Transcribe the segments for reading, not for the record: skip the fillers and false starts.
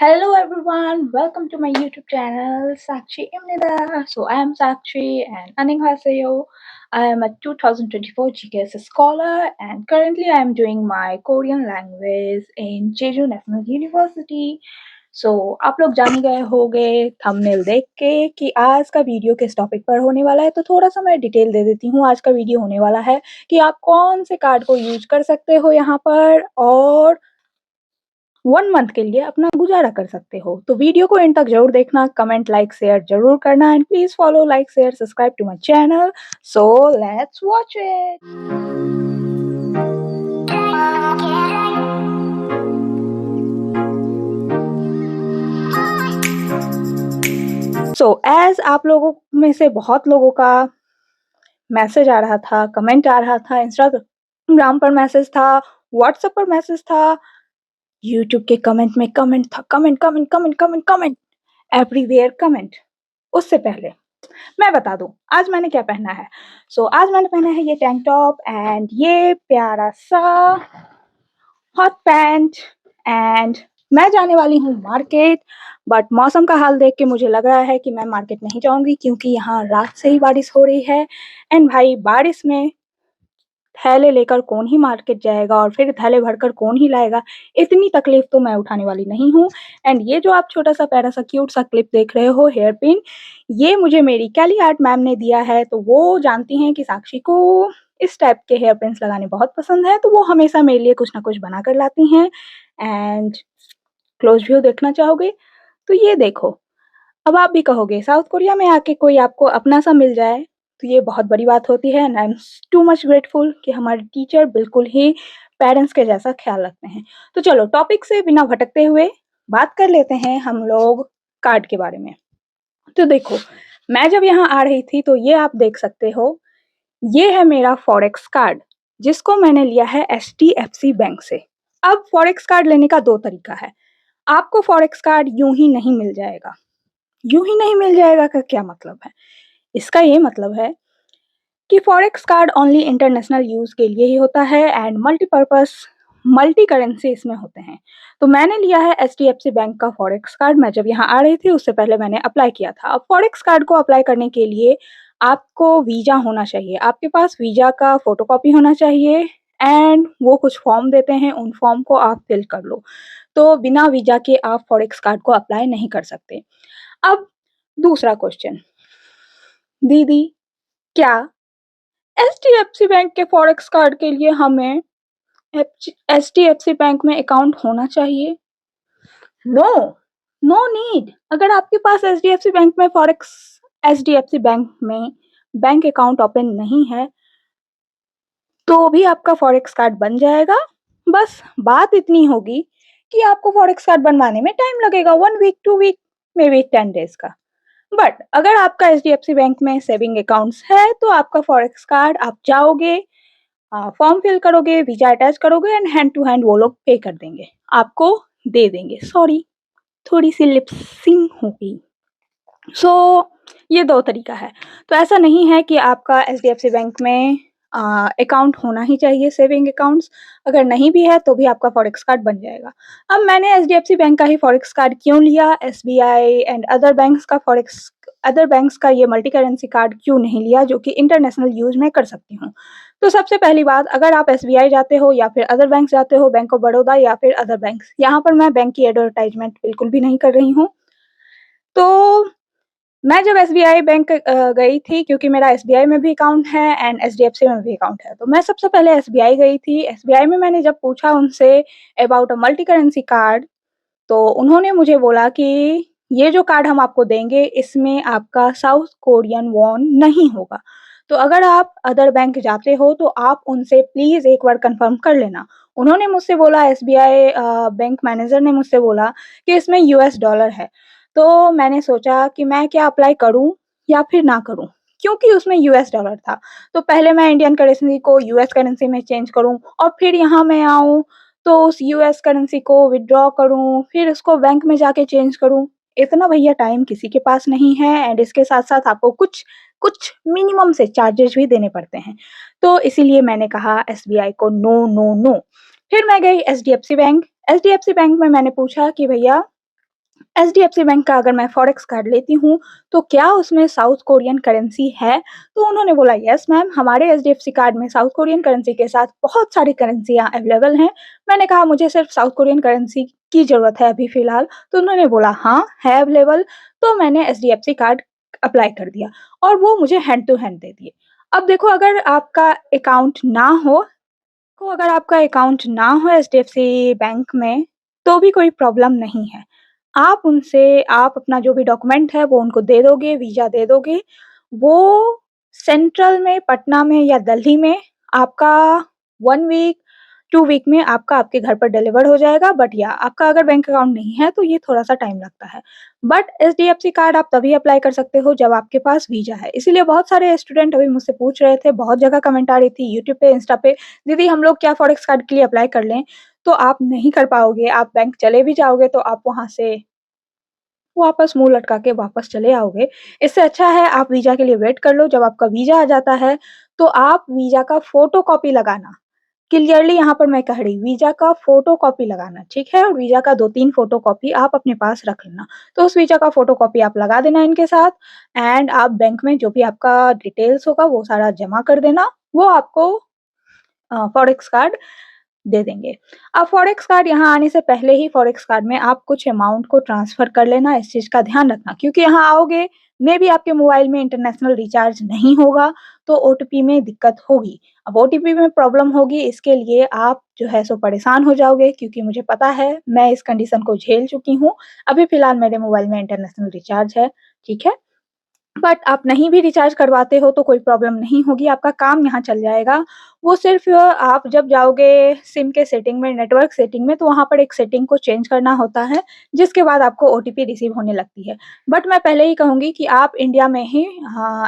Hello everyone, welcome to my YouTube channel Sakshi Imnida. So I am Sakshi and annyeonghaseyo. I am a 2024 GKS scholar and currently I am doing my Korean language in Jeju National University. So आप लोग जान ही गए होंगे thumbnail देख के कि आज का वीडियो किस टॉपिक पर होने वाला है, तो थोड़ा सा मैं डिटेल दे देती हूँ। आज का वीडियो होने वाला है कि आप कौन से कार्ड को यूज कर सकते हो यहाँ पर और 1 मंथ के लिए अपना गुजारा कर सकते हो। तो वीडियो को एंड तक ज़रूर देखना, कमेंट, लाइक, शेयर ज़रूर करना and please follow, like, share, subscribe to my channel. So let's watch it. So as आप लोगों में से बहुत लोगों का मैसेज आ रहा था, कमेंट आ रहा था, इंस्टाग्राम पर मैसेज था, व्हाट्सएप पर मैसेज था, यूट्यूब के कमेंट में कमेंट था, कमेंट, एवरीवेयर कमेंट। उससे पहले मैं बता दूं आज मैंने क्या पहना है। आज मैंने पहना है ये टैंक टॉप एंड ये प्यारा सा हॉट पैंट एंड मैं जाने वाली हूँ मार्केट। बट मौसम का हाल देख के मुझे लग रहा है कि मैं मार्केट नहीं जाऊंगी क्योंकि यहाँ रात से ही बारिश हो रही है एंड भाई बारिश में थैले लेकर कौन ही मार्केट जाएगा और फिर थैले भरकर कौन ही लाएगा। इतनी तकलीफ तो मैं उठाने वाली नहीं हूँ। एंड ये जो आप छोटा सा प्यारा सा क्यूट सा क्लिप देख रहे हो, हेयर पिन, ये मुझे मेरी कैली आर्ट मैम ने दिया है। तो वो जानती हैं कि साक्षी को इस टाइप के हेयर पिन्स लगाने बहुत पसंद है, तो वो हमेशा मेरे लिए कुछ ना कुछ बना कर लाती हैं। एंड क्लोज व्यू देखना चाहोगे तो ये देखो। अब आप भी कहोगे साउथ कोरिया में आके कोई आपको अपना सा मिल जाए तो ये बहुत बड़ी बात होती है and I am too much grateful कि हमारे टीचर बिल्कुल ही पेरेंट्स के जैसा ख्याल रखते हैं। तो चलो टॉपिक से बिना भटकते हुए बात कर लेते हैं हम लोग कार्ड के बारे में। तो देखो, मैं जब यहाँ आ रही थी तो ये आप देख सकते हो, ये है मेरा फॉरेक्स कार्ड जिसको मैंने लिया है HDFC बैंक से। अब फॉरेक्स कार्ड लेने का दो तरीका है। आपको फॉरेक्स कार्ड यूं ही नहीं मिल जाएगा। यूं ही नहीं मिल जाएगा का क्या मतलब है? इसका ये मतलब है कि forex card only international use के लिए ही होता है एंड मल्टीपर्पस मल्टी करेंसी इसमें होते हैं। तो मैंने लिया है HDFC बैंक का फॉरेक्स कार्ड। मैं जब यहाँ आ रही थी उससे पहले मैंने अप्लाई किया था। अब फॉरेक्स कार्ड को अप्लाई करने के लिए आपको वीजा होना चाहिए, आपके पास वीजा का फोटोकॉपी होना चाहिए एंड वो कुछ फॉर्म देते हैं, उन फॉर्म को आप फिल कर लो। तो बिना वीजा के आप फॉरेक्स कार्ड को अप्लाई नहीं कर सकते। अब दूसरा क्वेश्चन, दीदी क्या HDFC बैंक के फॉरेक्स कार्ड के लिए हमें HDFC बैंक में अकाउंट होना चाहिए? No, no need. अगर आपके पास HDFC बैंक में HDFC बैंक में बैंक अकाउंट ओपन नहीं है तो भी आपका फॉरेक्स कार्ड बन जाएगा। बस बात इतनी होगी कि आपको फॉरेक्स कार्ड बनवाने में टाइम लगेगा, 1 week, 2 week, maybe 10 days का। बट अगर आपका HDFC बैंक में सेविंग अकाउंट्स है तो आपका फॉरेक्स कार्ड आप जाओगे, फॉर्म फिल करोगे, वीजा अटैच करोगे एंड हैंड टू हैंड वो लोग पे कर देंगे, आपको दे देंगे। सॉरी, थोड़ी सी लिपसिंग हो गई। ये दो तरीका है। तो ऐसा नहीं है कि आपका HDFC बैंक में अकाउंट होना ही चाहिए, सेविंग अकाउंट्स। अगर नहीं भी है तो भी आपका फॉरेक्स कार्ड बन जाएगा। अब मैंने HDFC बैंक का ही फॉरेक्स कार्ड क्यों लिया, SBI एंड अदर बैंक्स का ये मल्टी करेंसी कार्ड क्यों नहीं लिया जो कि इंटरनेशनल यूज में कर सकती हूँ? तो सबसे पहली बात, अगर आप SBI जाते हो या फिर अदर बैंक जाते हो, बैंक ऑफ बड़ौदा या फिर अदर बैंक्स, यहाँ पर मैं बैंक की एडवर्टाइजमेंट बिल्कुल भी नहीं कर रही हूँ। तो मैं जब SBI बैंक गई थी क्योंकि मेरा SBI में भी अकाउंट है एंड HDFC में भी अकाउंट है, तो मैं सबसे पहले SBI गई थी। SBI में मैंने जब पूछा उनसे about a multi currency card तो उन्होंने मुझे बोला कि ये जो कार्ड हम आपको देंगे इसमें आपका साउथ कोरियन वॉन नहीं होगा। तो अगर आप अदर बैंक जाते हो तो आप उनसे प्लीज़ एक बार कंफर्म कर लेना। उन्होंने मुझसे बोला, SBI बैंक मैनेजर ने मुझसे बोला कि इसमें US डॉलर है। तो मैंने सोचा कि मैं क्या अप्लाई करूँ या फिर ना करूँ? क्योंकि उसमें US डॉलर था। तो पहले मैं इंडियन करेंसी को US करेंसी में चेंज करूँ और फिर यहाँ मैं आऊँ तो उस US करेंसी को विथड्रॉ करूँ, फिर उसको बैंक में जाके चेंज करूँ। इतना भैया टाइम किसी के पास नहीं है एंड इसके साथ-साथ आपको कुछ कुछ मिनिमम से चार्जेज़ भी देने पड़ते हैं। तो इसीलिए मैंने कहा SBI को नो, नो, नो। फिर मैं गई HDFC बैंक। HDFC बैंक में मैंने पूछा कि भैया एचडीएफसी बैंक का अगर मैं फॉरेक्स कार्ड लेती हूँ, तो क्या उसमें साउथ कोरियन करेंसी है? तो उन्होंने बोला, "यस मैम, हमारे एचडीएफसी कार्ड में साउथ कोरियन करेंसी के साथ बहुत सारी करेंसियाँ अवेलेबल हैं।" मैंने कहा, "मुझे सिर्फ साउथ कोरियन करेंसी की ज़रूरत है अभी फ़िलहाल।" तो उन्होंने बोला, "हाँ, है अवेलेबल।" तो मैंने एचडीएफसी कार्ड अप्लाई कर दिया और वो मुझे हैंड टू हैंड दे दिए। अब देखो, अगर आपका अकाउंट ना हो एचडीएफसी बैंक में, तो भी कोई प्रॉब्लम नहीं है। आप अपना जो भी डॉक्यूमेंट है वो उनको दे दोगे, वीज़ा दे दोगे, वो सेंट्रल में, पटना में या दिल्ली में आपका 1 वीक, 2 वीक में आपके घर पर डिलीवर हो जाएगा। बट या आपका अगर बैंक अकाउंट नहीं है तो ये थोड़ा-सा टाइम लगता है। बट एचडीएफसी कार्ड आप तभी अप्लाई कर सकते हो जब आपके पास वीज़ा है। इसीलिए बहुत सारे स्टूडेंट अभी मुझसे पूछ रहे थे, बहुत जगह कमेंट आ रही थी यूट्यूब पे, इंस्टा पे, "दीदी हम लोग क्या फॉरेक्स कार्ड के लिए अप्लाई कर लें?" तो आप नहीं कर पाओगे, आप बैंक चले भी जाओगे तो आप वहाँ से वापस मुँह लटका के वापस चले आओगे। इससे अच्छा है आप वीज़ा के लिए वेट कर लो, जब आपका वीज़ा आ जाता है, तो आप वीज़ा का फ़ोटोकॉपी लगाना। क्लियरली यहाँ पर मैं कह रही हूँ, वीज़ा का फ़ोटोकॉपी लगाना, ठीक है? और वीज़ा का 2-3 फ़ोटोकॉपी आप अपने पास रख लेना। तो उस वीज़ा का फ़ोटोकॉपी आप लगा देना इनके साथ एंड आप बैंक में जो भी आपका डिटेल्स होगा वो सारा जमा कर देना। वो आपको फॉरेक्स कार्ड दे देंगे। अब फॉरेक्स कार्ड यहाँ आने से पहले ही फॉरेक्स कार्ड में आप कुछ अमाउंट को ट्रांसफ़र कर लेना, इस चीज़ का ध्यान रखना क्योंकि यहाँ आओगे, मेबी आपके मोबाइल में इंटरनेशनल रिचार्ज नहीं होगा, तो ओटीपी में दिक्कत होगी। अब ओटीपी में प्रॉब्लम होगी, इसके लिए आप जो है सो परेशान हो जाओगे क्योंकि मुझे पता है, मैं इस कंडीशन को झेल चुकी हूँ। अभी फ़िलहाल मेरे मोबाइल में इंटरनेशनल रिचार्ज है, ठीक है? बट आप नहीं भी रिचार्ज करवाते हो तो कोई प्रॉब्लम नहीं होगी, आपका काम यहाँ चल जाएगा। वो सिर्फ़ आप जब जाओगे सिम के सेटिंग में, नेटवर्क सेटिंग में, तो वहाँ पर एक सेटिंग को चेंज करना होता है, जिसके बाद आपको ओटीपी रिसीव होने लगती है। बट मैं पहले ही कहूँगी कि आप इंडिया में ही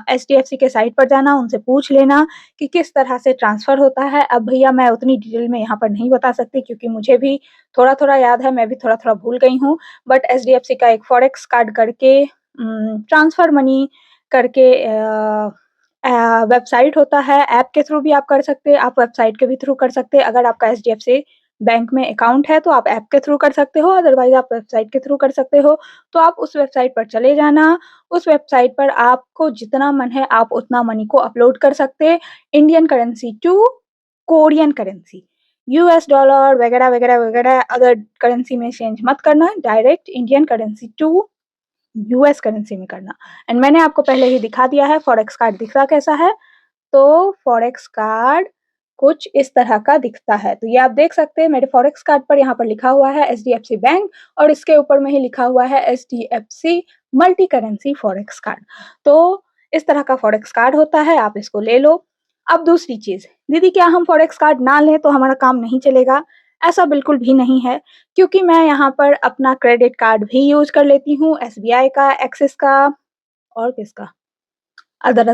एचडीएफसी के साइट पर जाना, उनसे पूछ लेना कि किस तरह से ट्रांसफ़र होता है। अब भैया मैं उतनी डिटेल में यहाँ पर नहीं बता सकती क्योंकि मुझे भी थोड़ा-थोड़ा याद है, मैं भी थोड़ा-थोड़ा भूल गई हूँ। बट एचडीएफसी का एक फॉरेक्स कार्ड करके ट्रांसफर मनी करके वेबसाइट होता है, ऐप के थ्रू भी आप कर सकते हैं, आप वेबसाइट के भी थ्रू कर सकते हैं। अगर आपका एचडीएफसी बैंक में अकाउंट है, तो आप ऐप के थ्रू कर सकते हो, अदरवाइज़ आप वेबसाइट के थ्रू कर सकते हो। तो आप उस वेबसाइट पर चले जाना, उस वेबसाइट पर आपको जितना मन है, आप उतना मनी को अपलोड कर सकते हैं, Indian currency to Korean currency. US dollar वगैरह, वगैरह, वगैरह अदर करेंसी में चेंज मत करना, direct Indian currency to US currency में करना एंड मैंने आपको पहले ही दिखा दिया है फॉरेक्स कार्ड दिखता कैसा है। तो फॉरेक्स कार्ड कुछ इस तरह का दिखता है। तो ये आप देख सकते हैं मेरे फॉरेक्स कार्ड पर यहाँ पर लिखा हुआ है एचडीएफसी बैंक और इसके ऊपर में ही लिखा हुआ है HDFC multi currency forex card. तो इस तरह का फॉरेक्स कार्ड होता है, आप इसको ले लो। अब दूसरी चीज़, दीदी क्या हम फॉरेक्स कार्ड ना लें तो हमारा काम नहीं चलेगा? ऐसा बिल्कुल भी नहीं है, क्योंकि मैं यहाँ पर अपना क्रेडिट कार्ड भी यूज़ कर लेती हूँ, एसबीआई का, एक्सिस का और किसका? अदर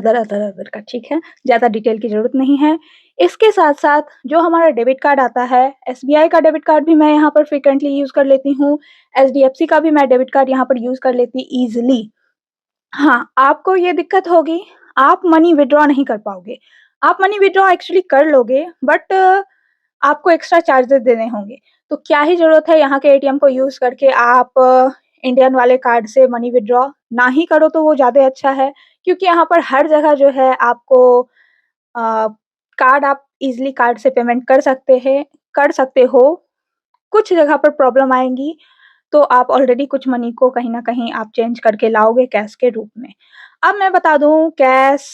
का, ठीक है? ज़्यादा डिटेल की ज़रूरत नहीं है। इसके साथ-साथ जो हमारा डेबिट कार्ड आता है, एसबीआई का डेबिट कार्ड भी मैं यहाँ पर फ्रीक्वेंटली यूज़ कर लेती हूँ, एचडीएफसी का भी मैं डेबिट कार्ड यहाँ पर यूज़ कर लेती ईज़िली। हाँ, आपको ये दिक्कत होगी, आप मनी विथड्रॉ नहीं कर पाओगे। आप मनी विथड्रॉ एक्चुअली कर लोगे बट आपको एक्स्ट्रा चार्जेज़ देने होंगे। तो क्या ही ज़रूरत है यहाँ के एटीएम को यूज़ करके आप इंडियन वाले कार्ड से मनी विथड्रॉ ना ही करो तो वो ज़्यादा अच्छा है। क्योंकि यहाँ पर हर जगह जो है आपको अ, कार्ड आप ईज़िली कार्ड से पेमेंट कर सकते हो। कुछ जगह पर प्रॉब्लम आएँगी, तो आप ऑलरेडी कुछ मनी को कहीं न कहीं आप चेंज करके लाओगे कैश के रूप में। अब मैं बता दूँ कैश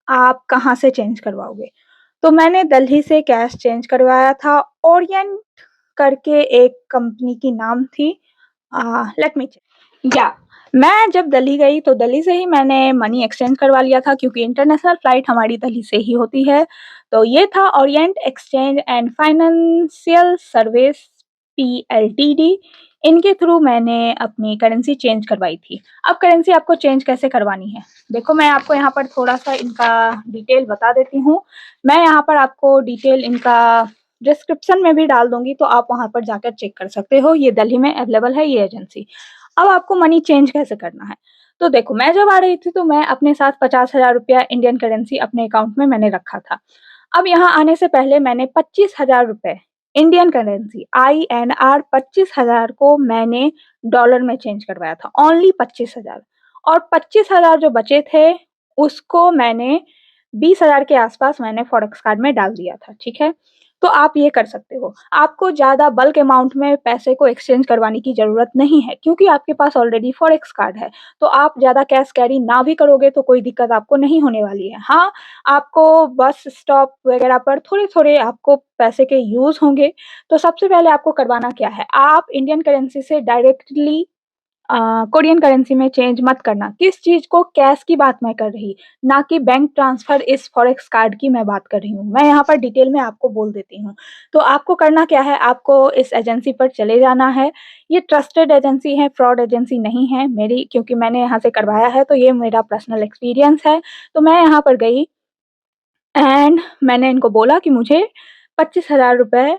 आप कहाँ से चेंज करवाओगे? तो मैंने दिल्ली से कैश चेंज करवाया था, ओरिएंट करके एक कंपनी की नाम थी लेट मी चेक या मैं जब दिल्ली गई तो दिल्ली से ही मैंने मनी एक्सचेंज करवा लिया था क्योंकि इंटरनेशनल फ्लाइट हमारी दिल्ली से ही होती है। तो ये था Orient exchange and financial service PLTD इनके थ्रू मैंने अपनी करेंसी चेंज करवाई थी। अब करेंसी आपको चेंज कैसे करवानी है? देखो मैं आपको यहाँ पर थोड़ा-सा इनका डिटेल बता देती हूँ। मैं यहाँ पर आपको डिटेल इनका डिस्क्रिप्शन में भी डाल दूँगी तो आप वहाँ पर जाकर चेक कर सकते हो। ये दिल्ली में अवेलेबल है ये एजेंसी। अब आपको मनी चेंज कैसे करना है? तो देखो मैं जब आ रही थी तो मैं अपने साथ 50,000 रुपया इंडियन करेंसी अपने अकाउंट में मैंने रखा था। अब यहाँ आने से पहले मैंने 25,000 रुपए इंडियन करेंसी INR 25,000 को मैंने डॉलर में चेंज करवाया था, ओनली 25,000, और 25,000 जो बचे थे, उसको मैंने 20,000 के आसपास मैंने फॉरेक्स कार्ड में डाल दिया था, ठीक है? तो आप ये कर सकते हो। आपको ज़्यादा बल्क अमाउंट में पैसे को एक्सचेंज करवाने की ज़रूरत नहीं है, क्योंकि आपके पास ऑलरेडी फॉरेक्स कार्ड है। तो आप ज़्यादा कैश कैरी ना भी करोगे तो कोई दिक्कत आपको नहीं होने वाली है। हाँ, आपको बस स्टॉप वगैरह पर थोड़े-थोड़े आपको पैसे के यूज़ होंगे। तो सबसे पहले आपको करवाना क्या है, आप इंडियन करेंसी से डायरेक्टली कोरियन करेंसी में चेंज मत करना। किस चीज़ को? कैश की बात मैं कर रही, ना कि बैंक ट्रांसफ़र इस फॉरेक्स कार्ड की मैं बात कर रही हूँ। मैं यहाँ पर डिटेल में आपको बोल देती हूँ। तो आपको करना क्या है, आपको इस एजेंसी पर चले जाना है। ये ट्रस्टेड एजेंसी है, फ्रॉड एजेंसी नहीं है मेरी, क्योंकि मैंने यहाँ से करवाया है, तो ये मेरा पर्सनल एक्सपीरियंस है। तो मैं यहाँ पर गई एंड मैंने इनको बोला कि मुझे 25,000 रुपए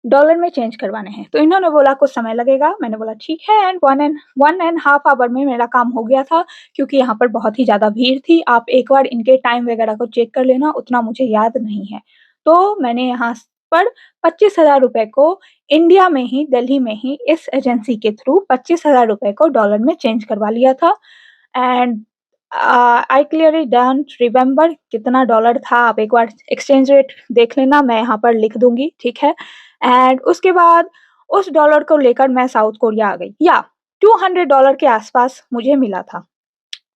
डॉलर में चेंज करवाने हैं। तो इन्होंने बोला कुछ समय लगेगा। मैंने बोला ठीक है, एंड 1 एंड हाफ आवर में मेरा काम हो गया था, क्योंकि यहाँ पर बहुत ही ज़्यादा भीड़ थी। आप एक बार इनके टाइम वगैरह को चेक कर लेना, उतना मुझे याद नहीं है। तो मैंने यहाँ पर 25,000 रुपए को इंडिया में ही, दिल्ली में ही इस एजेंसी के थ्रू 25,000 रुपए को डॉलर में चेंज करवा लिया था। And I clearly don't remember कितना डॉलर था, आप एक बार एक्सचेंज रेट देख लेना, मैं यहाँ पर लिख दूँगी, ठीक है? एंड उसके बाद उस डॉलर को लेकर मैं साउथ कोरिया आ गई, या $200 के आसपास मुझे मिला था।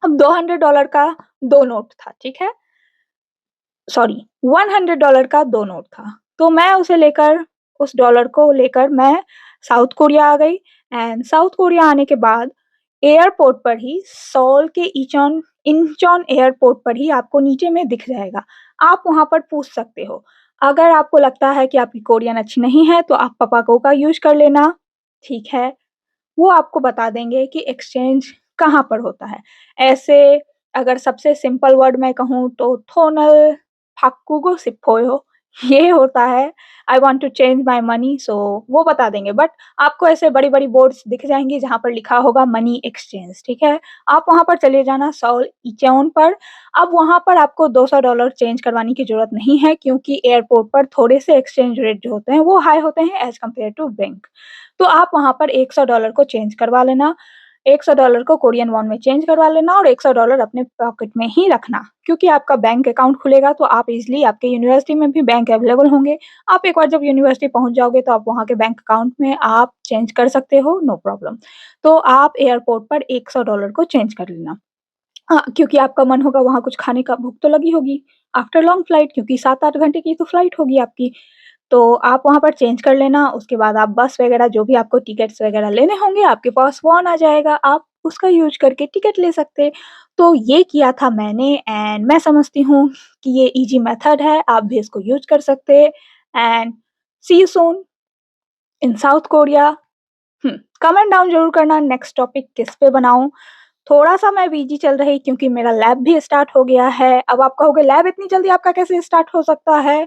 अब $200 का 2 नोट था, ठीक है? सॉरी, $100 का 2 नोट था। तो मैं उसे लेकर, उस डॉलर को लेकर मैं साउथ कोरिया आ गई, एंड साउथ कोरिया आने के बाद एयरपोर्ट पर ही, सोल के इंचॉन एयरपोर्ट पर ही आपको नीचे में दिख जाएगा। आप वहाँ पर पूछ सकते हो। अगर आपको लगता है कि आपकी कोरियन अच्छी नहीं है, तो आप पापागो का यूज़ कर लेना, ठीक है? वो आपको बता देंगे कि एक्सचेंज कहाँ पर होता है। ऐसे अगर सबसे सिंपल वर्ड में कहूँ तो थोनल फाक्कुगो सिप्पोयो ये होता है, I want to change my money, so वो बता देंगे। बट आपको ऐसे बड़ी-बड़ी बोर्ड्स दिख जाएँगी जहाँ पर लिखा होगा मनी एक्सचेंज, ठीक है? आप वहाँ पर चले जाना, सोल इचेओन पर। अब वहाँ पर आपको $200 चेंज करवाने की ज़रूरत नहीं है, क्योंकि एयरपोर्ट पर थोड़े से एक्सचेंज रेट जो होते हैं वो हाई होते हैं एज़ कम्पेयर टू बैंक। तो आप वहाँ पर $100 को चेंज करवा लेना, $100 को कोरियन वॉन में चेंज करवा लेना, और $100 अपने पॉकेट में ही रखना, क्योंकि आपका बैंक अकाउंट खुलेगा तो आप इज़िली, आपके यूनिवर्सिटी में भी बैंक अवेलेबल होंगे। आप एक बार जब यूनिवर्सिटी पहुँच जाओगे तो आप वहाँ के बैंक अकाउंट में आप चेंज कर सकते हो, नो प्रॉब्लम। तो आप एयरपोर्ट पर $100 को चेंज कर लेना। हाँ, क्योंकि आपका मन होगा वहाँ कुछ खाने का, भूख तो लगी होगी आफ्टर लॉन्ग फ्लाइट, क्योंकि 7-8 घंटे की तो फ्लाइट होगी आपकी। तो आप वहाँ पर चेंज कर लेना, उसके बाद आप बस वगैरह जो भी आपको टिकट्स वगैरह लेने होंगे, आपके पास वॉन आ जाएगा, आप उसका यूज़ करके टिकट ले सकते। तो ये किया था मैंने, एंड मैं समझती हूँ कि ये ईज़ी मेथड है, आप भी इसको यूज़ कर सकते। And see you soon in South Korea. Comment down ज़रूर करना नेक्स्ट टॉपिक किस पे बनाऊँ। थोड़ा-सा मैं बिज़ी चल रही, क्योंकि मेरा लैब भी स्टार्ट हो गया है। अब आप कहोगे लैब इतनी जल्दी आपका कैसे स्टार्ट हो सकता है?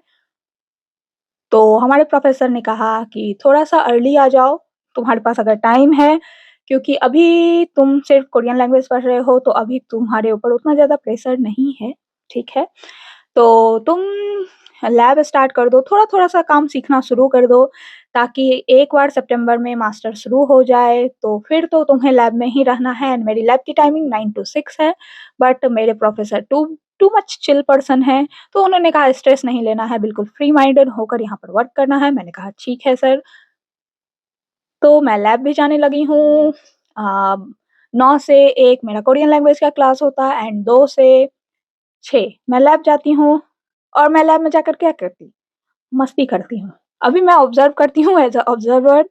तो हमारे प्रोफ़ेसर ने कहा कि थोड़ा-सा अर्ली आ जाओ, तुम्हारे पास अगर टाइम है, क्योंकि अभी तुम सिर्फ़ कोरियन लैंग्वेज पढ़ रहे हो, तो अभी तुम्हारे ऊपर उतना ज़्यादा प्रेशर नहीं है, ठीक है? तो तुम लैब स्टार्ट कर दो, थोड़ा-थोड़ा सा काम सीखना शुरू कर दो, ताकि एक बार सितंबर में मास्टर शुरू हो जाए, तो फिर तो तुम्हें लैब में ही रहना है। एंड मेरी लैब की टाइमिंग 9 टू 6 है, बट मेरे professor too too much chill person हैं, तो उन्होंने कहा स्ट्रेस नहीं लेना है, बिल्कुल फ्री माइंडेड होकर यहाँ पर वर्क करना है। मैंने कहा ठीक है सर। तो मैं लैब भी जाने लगी हूँ। 9 से 1 मेरा कोरियन लैंग्वेज का क्लास होता है, एंड 2 से 6 मैं लैब जाती हूँ, और मैं लैब में जाकर क्या करती? मस्ती करती हूँ। अभी मैं ऑब्ज़र्व करती हूँ एज़ अ ऑब्ज़र्वर,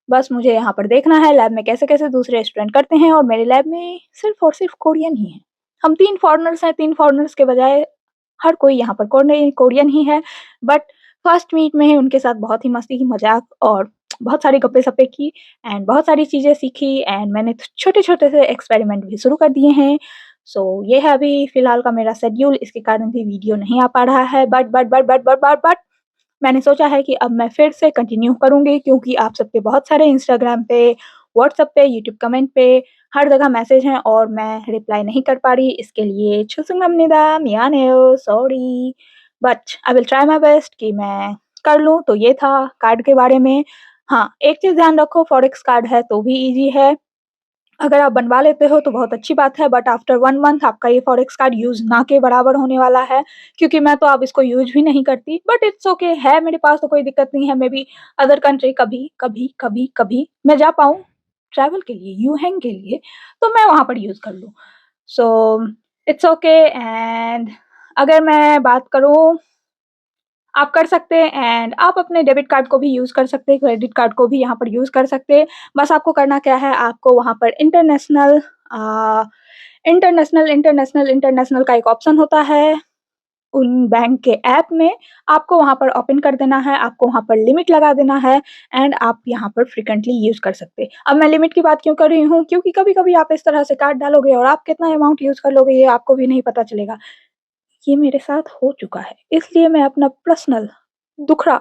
बस मुझे यहाँ पर देखना है लैब में कैसे-कैसे दूसरे स्टूडेंट करते हैं, और मेरे लैब में सिर्फ़ और सिर्फ़ कोरियन ही हैं। हम 3 फ़ॉरेनर्स हैं, 3 फ़ॉरेनर्स के बजाय हर कोई यहाँ पर कोरियन ही है। बट फर्स्ट मीट में ही उनके साथ बहुत ही मस्ती की, मज़ाक और बहुत सारी गप्पे-सप्पे की, एंड बहुत सारी चीज़ें सीखी, एंड मैंने छोटे-छोटे से एक्सपेरिमेंट भी शुरू कर दिए हैं। सो ये है अभी फ़िलहाल का मेरा शेड्यूल, इसके कारण भी वीडियो नहीं आ पा रहा है, बट मैंने सोचा है कि अब मैं फिर से कंटिन्यू करूँगी, क्योंकि आप सबके बहुत सारे इंस्टाग्राम पे, व्हाट्सएप पे, यूट्यूब कमेंट पे, हर जगह मैसेज हैं, और मैं रिप्लाई नहीं कर पा रही। इसके लिए 죄송합니다. 미안해요. Sorry. But I will try my best कि मैं कर लूँ, तो ये था कार्ड के बारे में। हाँ, एक चीज़ ध्यान रखो, फॉरेक्स कार्ड है तो भी ईज़ी है। अगर आप बनवा लेते हो तो बहुत अच्छी बात है, बट आफ्टर 1 मंथ आपका ये फॉरेक्स कार्ड यूज़ ना के बराबर होने वाला है, क्योंकि मैं तो अब इसको यूज़ भी नहीं करती, बट इट्स ओके है मेरे पास तो कोई दिक्कत नहीं है। मे बी अदर कंट्री कभी मैं जा पाऊँ ट्रैवल के लिए, यूहैंग के लिए, तो मैं वहाँ पर यूज़ कर लूँ। So it's okay. एंड अगर मैं बात करूँ, आप कर सकते हैं एंड आप अपने डेबिट कार्ड को भी यूज़ कर सकते हैं, क्रेडिट कार्ड को भी यहाँ पर यूज़ कर सकते हैं। बस आपको करना क्या है, आपको वहाँ पर इंटरनेशनल का एक ऑप्शन होता है, उन बैंक के ऐप में आपको वहाँ पर ओपन कर देना है, आपको वहाँ पर लिमिट लगा देना है एंड आप यहाँ पर फ्रीक्वेंटली यूज़ कर सकते हैं। अब मैं लिमिट की बात क्यों कर रही हूँ, क्योंकि कभी-कभी आप इस तरह से कार्ड डालोगे और आप कितना अमाउंट यूज़ कर लोगे, ये आपको भी नहीं पता चलेगा। ये मेरे साथ हो चुका है, इसलिए मैं अपना पर्सनल दुखड़ा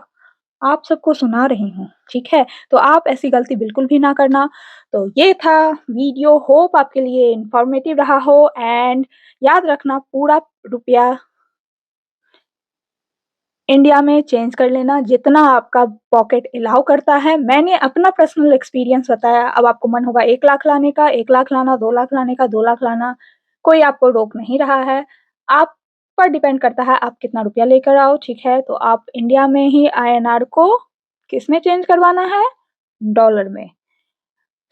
आप सबको सुना रही हूँ, ठीक है? तो आप ऐसी गलती बिल्कुल भी ना करना। तो ये था वीडियो, होप आपके लिए इन्फॉर्मेटिव रहा हो एंड याद रखना, पूरा रुपया इंडिया में चेंज कर लेना, जितना आपका पॉकेट अलाउ करता है। मैंने अपना पर्सनल एक्सपीरियंस बताया, अब आपको मन होगा 1 लाख लाने का, 1 लाख लाना, 2 लाख लाने का, 2 लाख लाना, कोई आपको रोक नहीं रहा है। आप पर डिपेंड करता है आप कितना रुपया लेकर आओ, ठीक है? तो आप इंडिया में ही आईएनआर को किसमें चेंज करवाना है? डॉलर में।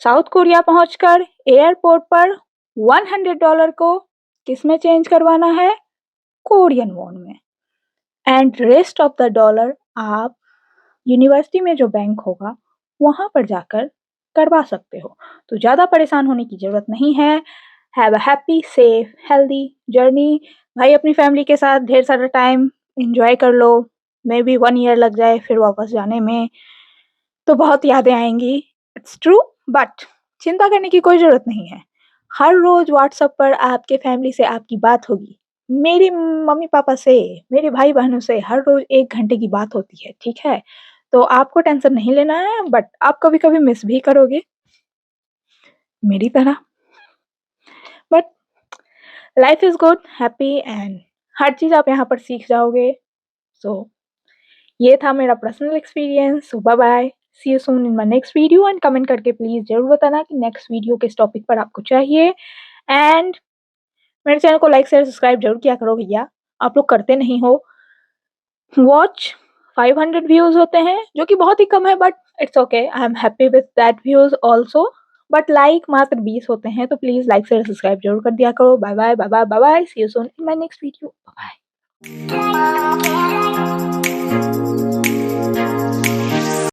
साउथ कोरिया पहुँचकर एयरपोर्ट पर $100 को किसमें चेंज करवाना है? कोरियन वॉन में। And rest of the dollar आप यूनिवर्सिटी में जो बैंक होगा, वहाँ पर जाकर करवा सकते हो। तो ज़्यादा परेशान होने की ज़रूरत नहीं है। Have a happy, safe, healthy journey. भाई अपनी फैमिली के साथ ढेर सारा टाइम एन्जॉय कर लो। मे बी 1 ईयर लग जाए फिर वापस जाने में, तो बहुत यादें आएँगी। इट्स ट्रू, बट चिंता करने की कोई ज़रूरत नहीं है। हर रोज़ व्हाट्सएप पर आपके फैमिली से आपकी बात होगी। मेरी मम्मी-पापा से, मेरे भाई-बहनों से हर रोज़ 1 घंटे की बात होती है, ठीक है? तो आपको टेंशन नहीं लेना है, बट आप कभी-कभी मिस भी करोगे, मेरी तरह। But life is good, happy and हर चीज़ आप यहाँ पर सीख जाओगे। सो ये था मेरा personal experience. So bye bye, see you soon in my next video and comment करके प्लीज़ ज़रूर बताना कि नेक्स्ट वीडियो किस टॉपिक पर आपको चाहिए। एंड मेरे चैनल को लाइक, शेयर, सब्सक्राइब ज़रूर किया करो भैया, आप लोग करते नहीं हो। वॉच 500 व्यूज़ होते हैं, जो कि बहुत ही कम है, but it's okay, I am happy with that views also. But like मात्र 20 होते हैं, तो प्लीज़ लाइक, शेयर, सब्सक्राइब ज़रूर कर दिया करो। Bye bye, bye bye, bye bye, see you soon in my next video. Bye-bye.